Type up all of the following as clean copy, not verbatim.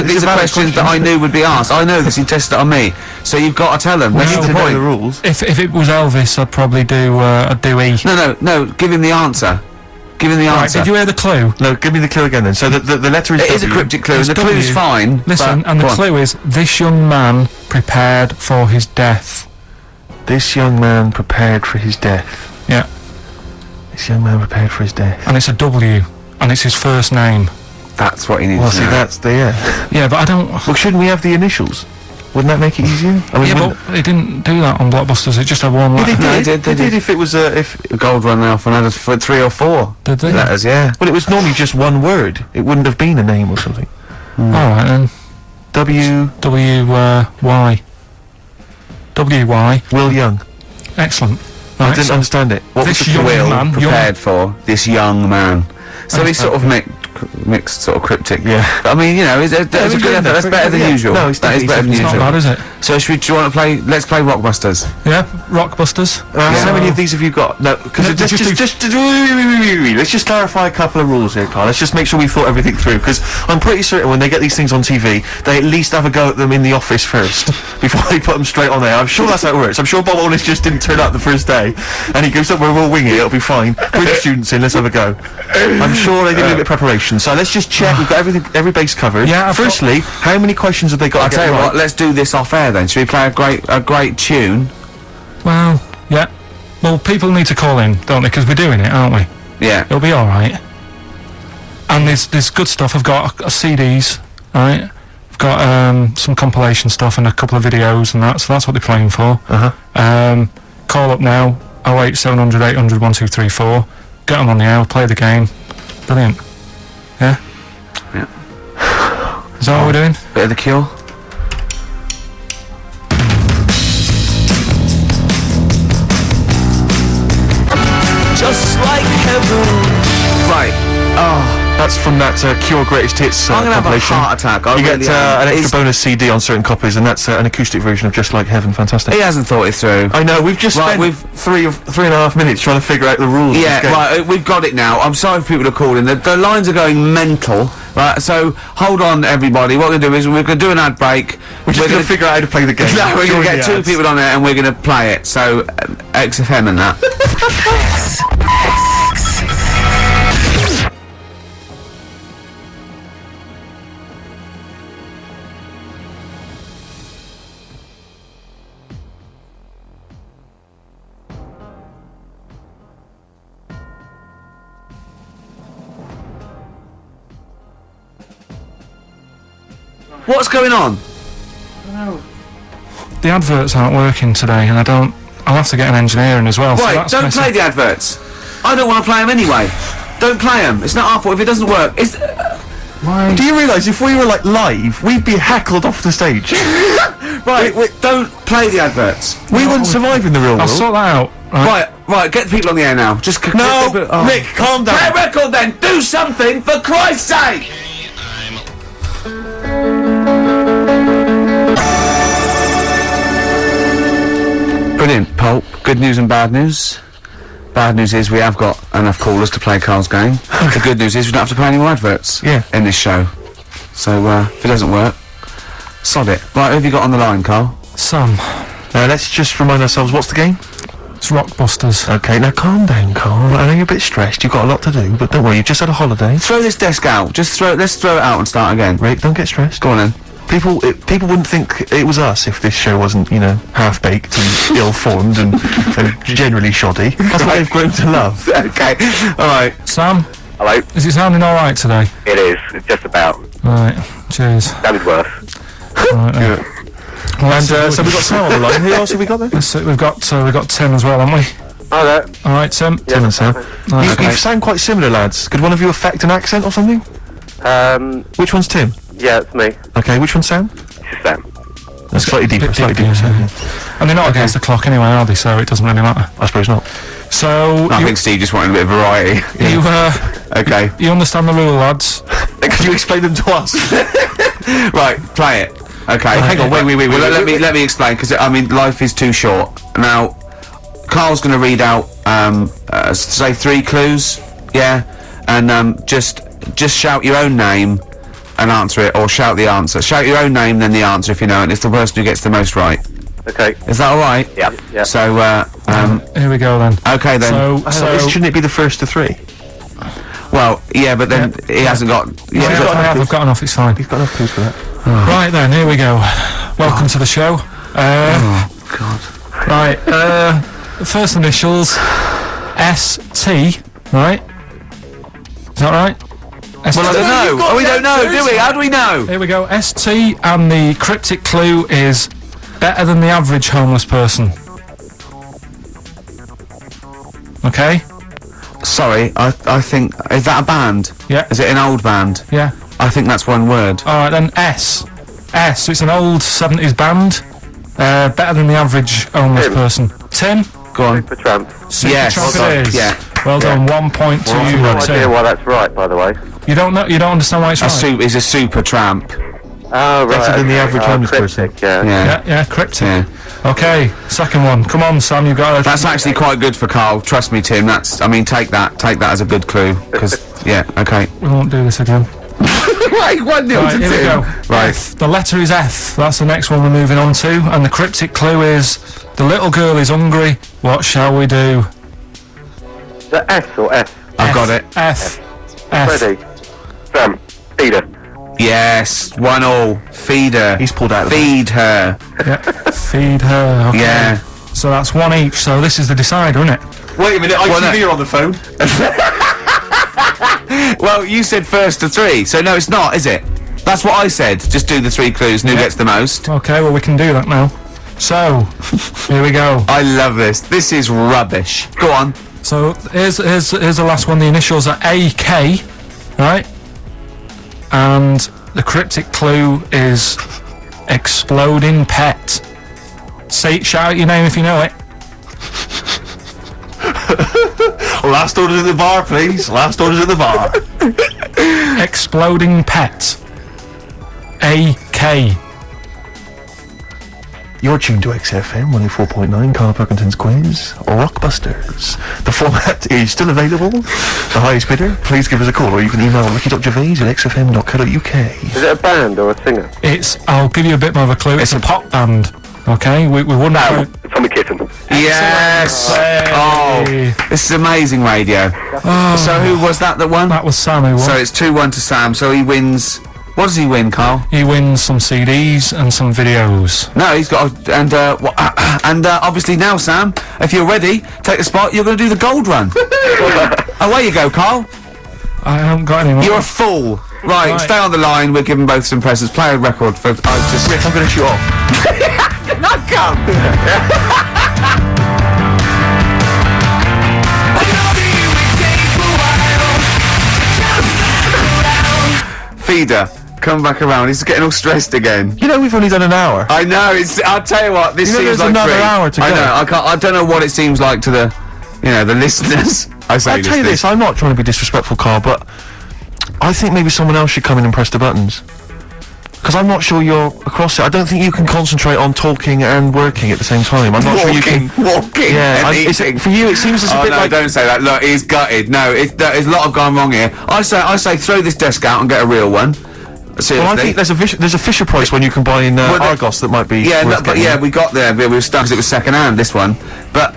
these are questions that I knew would be asked. I know this. You tested it on me, so you've got to tell them. That's the point. The rules. If it was Elvis, I'd probably do E. No. Give him the answer. Give him the answer. Did you hear the clue? No, give me the clue again then. So the letter is It is a cryptic clue. It's The clue's W. fine. Listen, and the clue is, this young man prepared for his death. This young man prepared for his death. Yeah. This young man prepared for his death. And it's a W, and it's his first name. That's what he needs Well, to see, know. that's the, Yeah, but I don't... Well, shouldn't we have the initials? Wouldn't that make it easier? I mean, Yeah, but they didn't do that on Blockbusters, it just had one letter. No, they did. If it was, if... The gold run off and had 3 or 4 Did they? letters, yeah. Well, it was normally just one word. It wouldn't have been a name or something. Alright then. W... Y. W-Y. Will Young. Excellent. I Right, didn't so understand it. What was this the young will? man... Prepared for this young man. So he's sort of mixed, sort of cryptic. Yeah. But, I mean, you know, that's a good effort. That's better than usual. No, it's that is better than It's not usual. bad, is it? So do you want to play? Let's play Rockbusters. Yeah, Rockbusters. How many of these have you got? No, because No, let's just clarify a couple of rules here, Carl. Let's just make sure we thought everything through, because I'm pretty certain when they get these things on TV, they at least have a go at them in the office first before they put them straight on there. I'm sure that's how it works. I'm sure Bob Honest just didn't turn up the first day, and he goes, "Don't worry, we'll wing it. It'll be fine. Bring the students in. Let's have a go." I'm sure they did a bit of preparation. So let's just check. We've got every base covered. Yeah, Firstly, how many questions have they got? I'll to tell get you right? what. Let's do this off air then. Should we play a great tune? Well, yeah. Well, people need to call in, don't they? Because we're doing it, aren't we? Yeah. It'll be alright. And there's good stuff. I've got CDs, right? I've got some compilation stuff and a couple of videos and that, so that's what they're playing for. Call up now, 08 700 800 1234. Get them on the air, play the game. Brilliant. Yeah? Yeah. Is that what we're doing? Bit of The Cure. Just like heaven. Right. Oh. That's from that Cure Greatest Hits I'm gonna have a compilation. heart attack. I You really get am. an extra bonus CD on certain copies, and that's an acoustic version of Just Like Heaven. Fantastic. He hasn't thought it through. I know, we've just Right, spent three and a half minutes trying to figure out the rules. Yeah, right, we've got it now. I'm sorry for people to call in. The lines are going mental. Right, so hold on, everybody. What we're going to do is we're going to do an ad break. We're just going to figure out how to play the game. No, we're going to During get the two ads. people on there and we're going to play it. So, XFM and that. What's going on? The adverts aren't working today, and I'll have to get an engineer in as well. so Right, that's don't messy. play the adverts. I don't want to play them anyway. Don't play them. It's not our fault if it doesn't work. It's... Why? Do you realise if we were like live, we'd be heckled off the stage? Right, don't play the adverts. We wouldn't survive in the real I'll world. sort that out. Right. Right, get the people on the air now. Just No, oh. Rick, calm down. Play a record then. Do something for Christ's sake. Brilliant, Pulp. Good news and bad news. Bad news is we have got enough callers to play Carl's game. The good news is we don't have to play any more adverts in this show. So, if it doesn't work, sod it. Right, who have you got on the line, Carl? Sam. Let's just remind ourselves, what's the game? It's Rockbusters. Okay, now calm down, Carl. I know you're a bit stressed, you've got a lot to do, but don't worry, you've just had a holiday. Throw this desk out. Let's throw it out and start again. Rick, don't get stressed. Go on then. People wouldn't think it was us if this show wasn't, you know, half-baked and ill-formed and generally shoddy. That's what they've grown to love. Okay, alright. Sam, Hello, is it sounding alright today? it is, just about. Right. Cheers. Sounded worse. Right then. And so we've got Sam on the line. Who else have we got there? We've got Tim as well, haven't we? Hi there. Alright, Tim. Tim and Sam. Right, You sound quite similar, lads. Could one of you affect an accent or something? Which one's Tim? Yeah, it's me. Okay, which one's Sam? It's Sam. That's slightly deeper, Bit slightly deeper, deeper. yeah. Sam, And they're not against the clock anyway, are they? So it doesn't really matter. I suppose not. So I think Steve just wanted a bit of variety. Okay. you understand the rule, lads? Could you explain them to us? Right, play it. Okay. Hang on, wait. Well, let me explain, because I mean, life is too short. Now, Carl's going to read out, say 3 clues, yeah, and just shout your own name and answer it, or shout the answer. Shout your own name, then the answer if you know it. It's the person who gets the most right. Okay. Is that all right? Yeah. Yeah. So, Here we go then. okay then. Shouldn't it be the first to three? Well, yeah, but then he hasn't got. Yeah, I've got enough, it's fine. You've got enough clues for that. Right then, here we go. Welcome to the show. oh God. Right, the first initials, ST, right? Is that right? ST. Well, I don't know. Oh, we don't know, do we? How do we know? Here we go, ST, and the cryptic clue is better than the average homeless person. Okay? Sorry, I think, is that a band? Yeah. Is it an old band? Yeah. I think that's one word. Alright then, S. So it's an old 70s band. Better than the average homeless Tim. person. Tim? Go on. Supertramp. Yes. Supertramp Well it done. is. Yeah. Well done, 1 point to I you, have no idea Tim. why that's right, by the way. You don't know, you don't understand why it's right? Is a super tramp. Oh, right. Better than the average homeless person. cryptic, yeah. Yeah. Yeah, cryptic. Yeah. Okay, second one. Come on, Sam, you got it. That's actually quite good for Carl. Trust me, Tim. Take that as a good clue. Because, yeah, okay. We won't do this again. Right, 1-0 Right, to here we Tim. go. Right. F. The letter is F. That's the next one we're moving on to. And the cryptic clue is, the little girl is hungry. What shall we do? Is that S or F? I've got it. F. F. Ready? Sam. Peter. Yes, 1-1. Feed her. He's pulled out of the Feed her. Yeah. Feed her. Okay. Yeah. So that's one each. So this is the decider, isn't it? Wait a minute, ITV are on the phone. Well, you said first to 3, so no, it's not, is it? That's what I said. Just do the 3 clues and who gets the most. Okay, well we can do that now. So, here we go. I love this. This is rubbish. Go on. So here's the last one. The initials are AK, right? And the cryptic clue is exploding pet. Shout out your name if you know it. Last orders at the bar, please. Last orders at the bar. Exploding pet. AK. You're tuned to XFM 104.9, Carl Pilkington's Quiz, Rockbusters. The format is still available. The highest bidder, please give us a call, or you can email ricky.gervais@xfm.co.uk. Is it a band or a singer? I'll give you a bit more of a clue. It's a pop band. Okay, we wouldn't. No. Tommy Kitten. Yes. Hey. Oh, this is amazing radio. So who was that won? That was Sam who won. So it's 2-1 to Sam. So he wins. What does he win, Carl? He wins some CDs and some videos. No, he's got obviously now, Sam, if you're ready, take the spot. You're going to do the gold run. Away you go, Carl. I haven't got any more. You're a fool. Right, stay on the line. We're giving both some presents. Play a record for. Rick, I'm going to shoot off. Not come. Feeder, come back around. He's getting all stressed again. You know we've only done an hour. I know. I'll tell you what. This You know seems there's like another 3. hour to I go. know. I don't know what it seems like to the, the listeners. I say I'll tell you listeners. this, I'm not trying to be disrespectful, Carl, but I think maybe someone else should come in and press the buttons. Because I'm not sure you're across it. I don't think you can concentrate on talking and working at the same time. I'm not sure you can... Walking. Yeah, and it's, eating. for you it seems a Oh bit no! like... Don't say that. Look, he's gutted. No, there's a lot of gone wrong here. I say, throw this desk out and get a real one. Seriously. Well, I think there's a Fisher Price one you can buy in Argos that might be worth but getting. we got there. We were stuck because it was second hand. This one, but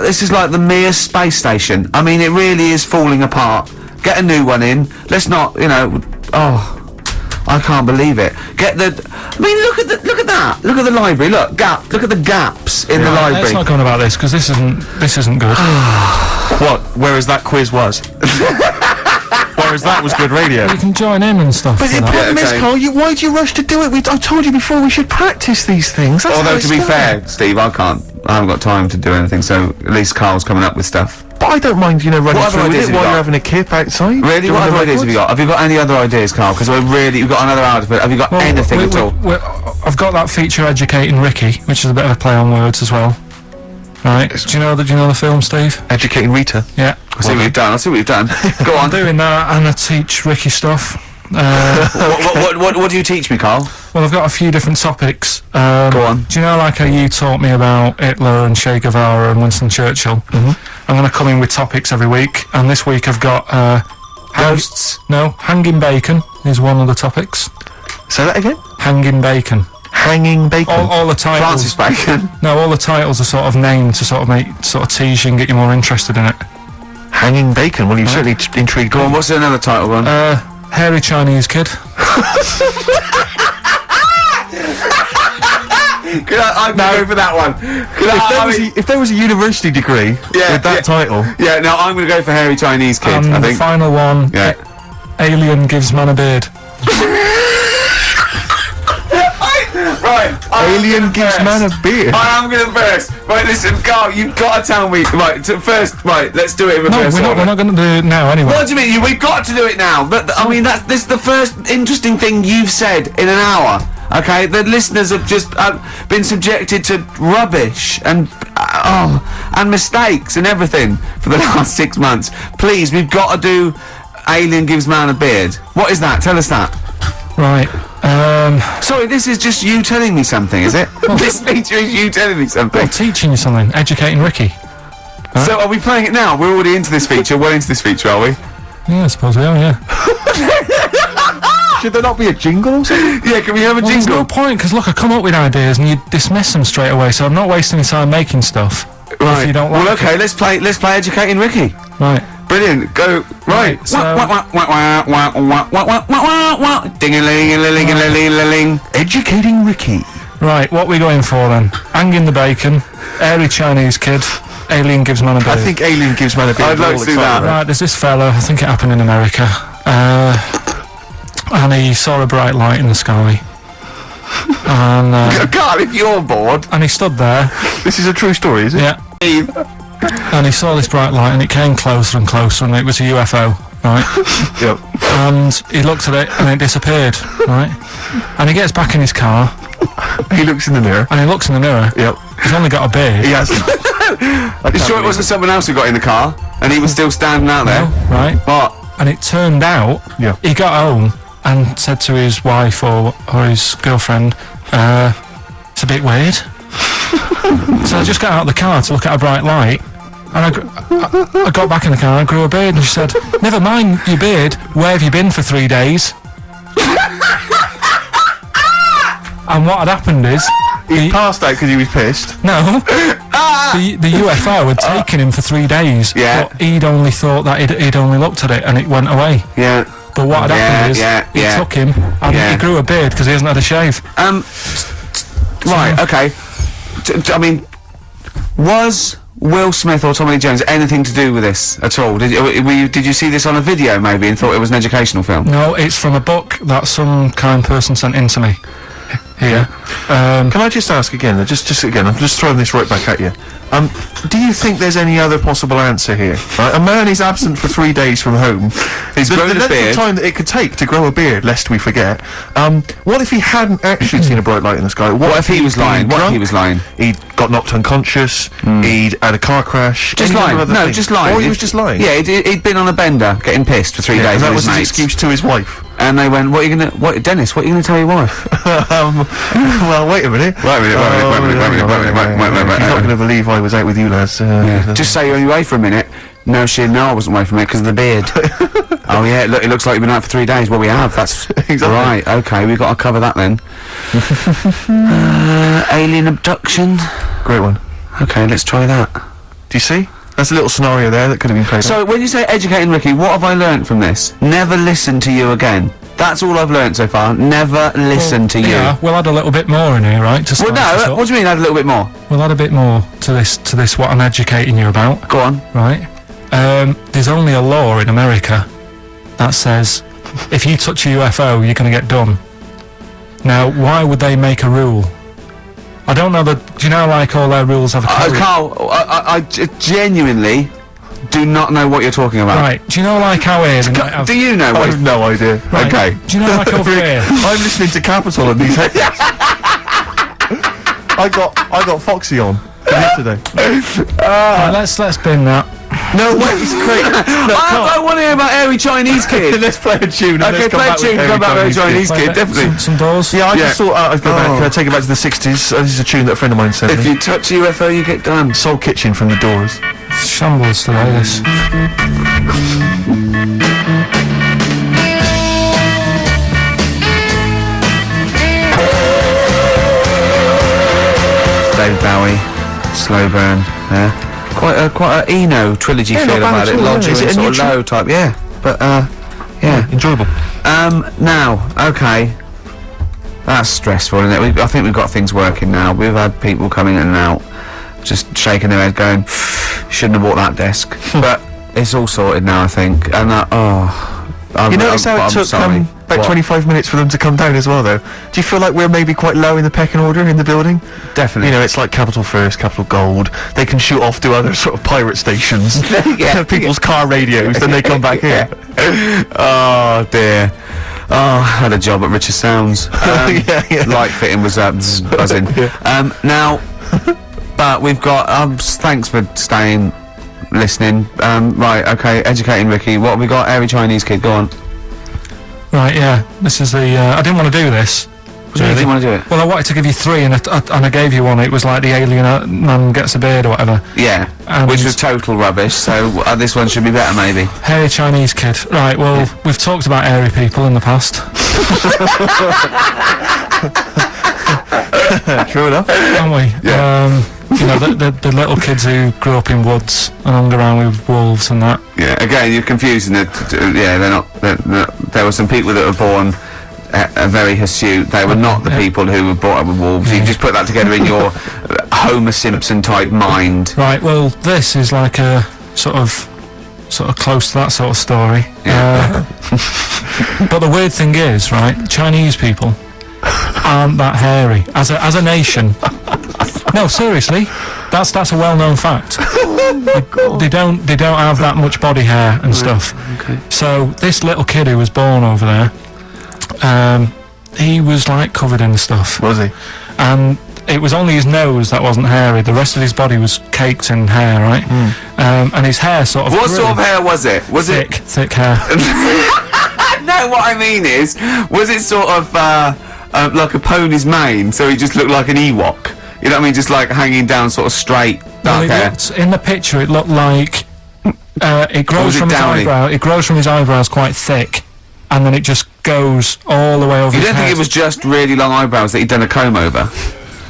this is like the Mir space station. I mean, it really is falling apart. Get a new one in. Let's not, Oh, I can't believe it. Get the. I mean, look at that. Look at the library. Look at the gaps in the library. Let's not go on about this because this isn't good. What? Whereas that quiz was. Whereas that was good radio. You can join in and stuff. But the problem is, Carl, why do you rush to do it? I told you before we should practice these things. That's Although, how to be it's done. fair, Steve, I haven't got time to do anything, so at least Carl's coming up with stuff. But I don't mind, running What other through with ideas it have you while got? you're having a kip outside. Really? doing What the other ideas have records. you got? Have you got any other ideas, Carl? Because you've got another hour to put. Have you got anything at all? I've got that feature Educating Ricky, which is a bit of a play on words as well. Right? Do you know the film, Steve? Educating Rita. Yeah. I see what you've done. Go on. I'm doing that, and I teach Ricky stuff. What do you teach me, Carl? Well, I've got a few different topics. Go on. Do you know, like how you taught me about Hitler and Che Guevara and Winston Churchill? I'm going to come in with topics every week, and this week I've got Ghosts? No, hanging bacon is one of the topics. Say that again? Hanging bacon. Hanging bacon. All the titles. Francis Bacon. No, all the titles are sort of named to sort of tease you and get you more interested in it. Hanging bacon. Well, you've certainly intrigued. Go on, what's another title one? Hairy Chinese kid. I'm going to go for that one. If there was a university degree with that title. Yeah, no, I'm going to go for Hairy Chinese Kid, And I the think. final one, Yeah. Alien gives man a beard. Right. Alien gives man a beard. I am going to first. Right, listen, Carl, you've got to tell me. Right, first, right, let's do it in No, reverse we're order. not going to do it now anyway. What do you mean? We've got to do it now. But I mean, this is the first interesting thing you've said in an hour. Okay, the listeners have just been subjected to rubbish and mistakes and everything for the last 6 months. Please, we've got to do Alien gives man a beard. What is that? Tell us that. Right. Sorry, this is just you telling me something, is it? This feature is you telling me something. Well, teaching you something, educating Ricky. So are we playing it now? We're already into this feature. We're into this feature, are we? Yeah, I suppose we are. Yeah. Should there not be a jingle or something? Yeah, can we have a Well, there's jingle? no point because look, I come up with ideas and you dismiss them straight away. So I'm not wasting time making stuff. Right. If you don't like well, okay, let's play educating Ricky. it. Right. Brilliant. Go. Right. So- Ding-a-ling-a-ling-a-ling-a-ling. Educating Ricky. Right. What we going for then? Hanging the bacon. Hairy Chinese kid. Alien gives man a beard. I think Alien gives man a beard. I'd like to do that. Right. There's this fella. I think it happened in America. And he saw a bright light in the sky. And God, if you're bored. and he stood there. This is a true story, is it? Yeah. And he saw this bright light and it came closer and closer and it was a UFO, right? Yep. And he looked at it and it disappeared, right? And he gets back in his car He looks in the mirror. and he looks in the mirror. Yep. He's only got a beard. He has. You sure it wasn't someone else who got in the car and he was still standing out there? Right? What? And it turned out Yeah. he got home and said to his wife or his girlfriend, it's a bit weird. So I just got out of the car to look at a bright light and I got back in the car and grew a beard and she said, never mind your beard, where have you been for 3 days? And what had happened is He passed out because he was pissed. no, the UFO had taken him for 3 days, Yeah. but he'd only thought that he'd only looked at it and it went away. Yeah. But what had happened is he yeah. took him and Yeah. he grew a beard because he hasn't had a shave. Right, okay. I mean, was Will Smith or Tommy Lee Jones anything to do with this at all? Did you see this on a video maybe and thought it was an educational film? No, it's from a book that some kind person sent in to me. Here. Can I just ask again? Just again. I'm just throwing this right back at you. Do you think there's any other possible answer here? Right? A man is absent for 3 days from home. He's grown a length beard. of time that it could take to grow a beard, lest we forget. What if he hadn't actually seen a bright light in the sky? What if he was he'd been lying? What if he drunk? was lying? He'd got knocked unconscious. He'd had a car crash. Just any lying. other No, thing. just lying. Or he was just lying. Yeah, he'd been on a bender, getting pissed for 3 days and that with was his his mates. excuse to his wife. And they went, Dennis, what are you going to tell your wife? Well, wait a minute. Wait a minute. You're not going to believe I was out with you, lads. Just say you're away for a minute. No, I wasn't away from it because of the beard. Oh yeah, look, it looks like you've been out for 3 days. Well, we have. That's Exactly. right. Okay, we've got to cover that then. Alien abduction. Great one. Okay, let's try that. Do you see? That's a little scenario there that could have been played out. So when you say educating Ricky, what have I learnt from this? Never listen to you again. That's all I've learnt so far. Never listen to you. Yeah, we'll add a little bit more in here, right? To Well, spice this no. up. What do you mean? Add a little bit more. We'll add a bit more to this. What I'm educating you about, Go on. right? There's only a law in America that says if you touch a UFO, you're going to get done. Now, why would they make a rule? I don't know that. Do you know, like all their rules have a code? Carl, I genuinely do not know what you're talking about. Right. Do you know, like how here? they might have- Do you know I what? have no idea. Right, Okay. Do you know, like over here? I'm listening to Capital on these headphones. I got Foxy on yesterday. Right, let's bin that. No, wait, it's great. I want to hear about Hairy Chinese Kid. Let's play a tune. and Okay, let's come play a back with tune, come back with Chinese Kid, definitely. Some doors. Yeah, I Yeah. just thought I'd go back, take it back to the 60s. This is a tune that a friend of mine sent If me. you touch a UFO, you get done. Soul Kitchen from the Doors. Shambles today. This. David Bowie, Slow Burn. Yeah, quite a Eno trilogy feel not bad about at it. all, Lodger is it and a sort of neutral? low type. Yeah, but yeah. Enjoyable. Now, okay. That's stressful, isn't it? I think we've got things working now. We've had people coming in and out, just shaking their head, going, "Shouldn't have bought that desk." But it's all sorted now, I think. And You notice how it took sorry. about What? 25 minutes for them to come down as well, though? Do you feel like we're maybe quite low in the pecking order in the building? Definitely. You know, it's like Capital First, Capital Gold. They can shoot off to other sort of pirate stations. Yeah. People's car radios, then they come back here. Oh dear. Oh, I had a job at Richard Sounds. Yeah. Light fitting was buzzing. Now, but we've got. Thanks for staying, listening. Right, okay. Educating Ricky. What have we got? Airy Chinese kid. Go on. Right, yeah. This is the. I didn't want to do this. You didn't want to do it? Well, I wanted to give you 3, and I gave you one. It was like the alien man gets a beard or whatever. Yeah. And- Which was total rubbish. So this one should be better, maybe. Hairy Chinese kid. Right, well, we've talked about airy people in the past. True enough. Haven't we? Yeah. You know, the little kids who grew up in woods and hung around with wolves and that. Yeah. Again, you're confusing it. Yeah, they're not. There were some people that were born. Very hirsute. They were not the people who were brought up with wolves. You just put that together in your Homer Simpson type mind. Right, well, this is like a sort of close to that sort of story. Yeah. But the weird thing is, right, Chinese people aren't that hairy as a nation. No, seriously, that's a well-known fact. They don't have that much body hair and stuff. Okay. So this little kid who was born over there, he was like covered in stuff, Was he? and it was only his nose that wasn't hairy. The rest of his body was caked in hair, right? And his hair sort of What grew. sort of hair was it? Was thick hair. No, what I mean is, was it sort of like a pony's mane? So he just looked like an Ewok. You know what I mean? Just like hanging down, sort of straight, Well, dark it hair. looked, in the picture, it looked like it grows was it from his downy? eyebrow. It grows from his eyebrows quite thick, and then it just goes all the way over. You his don't think head. it was just really long eyebrows that he'd done a comb over?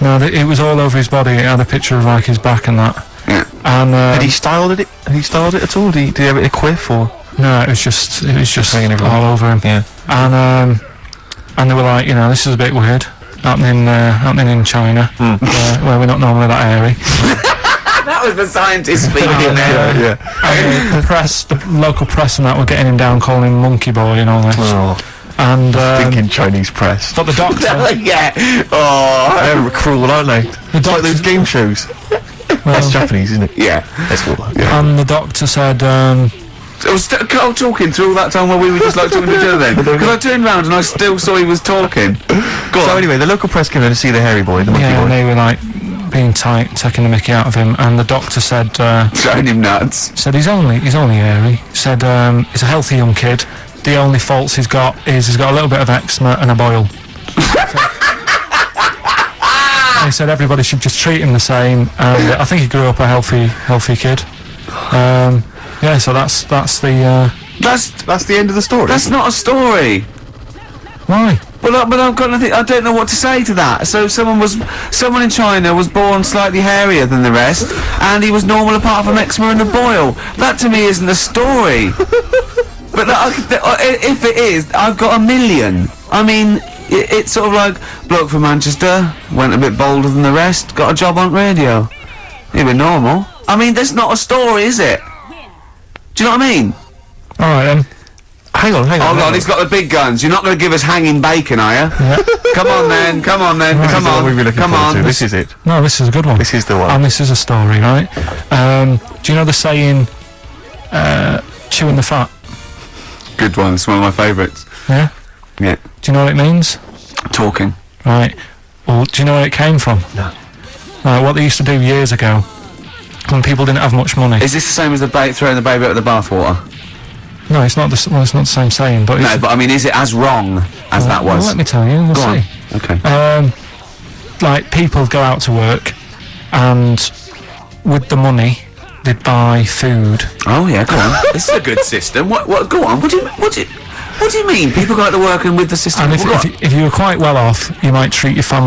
No, it was all over his body. It had a picture of like his back and that. Yeah. And Had he styled it? Had he styled it at all? Did he have it in a quiff or? no, it was just hanging everywhere. all over him. Yeah. And they were like, you know, this is a bit weird, happening in China, where we're not normally that airy. That was the scientist speaking there. Yeah. And the local press and that were getting him down, calling him monkey boy and all this. Oh, And thinking Chinese press. but the doctor, Yeah. Oh. They're cruel, aren't they? It's like those game shows. That's Japanese, isn't it? Yeah. That's all that. Yeah. and the doctor said, I was talking through all that time while we were just like talking to each other then. Because I turned round and I still saw he was talking. Go So on. anyway, the local press came in to see the hairy boy, the monkey yeah, and boy. they were like being tight, taking the mickey out of him, and the doctor said Throwing him nuts. he's only airy. Said he's a healthy young kid. The only faults he's got is he's got a little bit of eczema and a boil. And he said everybody should just treat him the same, and I think he grew up a healthy kid. Yeah, so that's the That's the end of the story. That's not a story. why. But I've got nothing. I don't know what to say to that. So someone in China was born slightly hairier than the rest, and he was normal apart from eczema and a boil. That to me isn't a story. But if it is, I've got a million. I mean, it's sort of like bloke from Manchester went a bit bolder than the rest, got a job on radio. He was normal. I mean, that's not a story, is it? Do you know what I mean? All right then. Hang on. Oh God, he's got the big guns. You're not going to give us hanging bacon, are you? Yeah. Come on then, come on. This is Come the one on, we've been looking come forward on. to. This is it. No, this is a good one. This is the one. And this is a story, right? Do you know the saying, chewing the fat? Good one. It's one of my favourites. Yeah? Yeah. Do you know what it means? Talking. Right. Well, do you know where it came from? No. Right, what they used to do years ago, when people didn't have much money. Is this the same as throwing the baby out of the bathwater? No, it's not it's not the same saying, but No, it's... but I mean, is it as wrong as that Well, was? let me tell you, we'll Go on. see. Okay. Like, people go out to work, and with the money, they'd buy food. Oh yeah, go on. This is a good system. What? Go on. What do you mean? People go out to work and with the system. And if you were quite well off, you might treat your family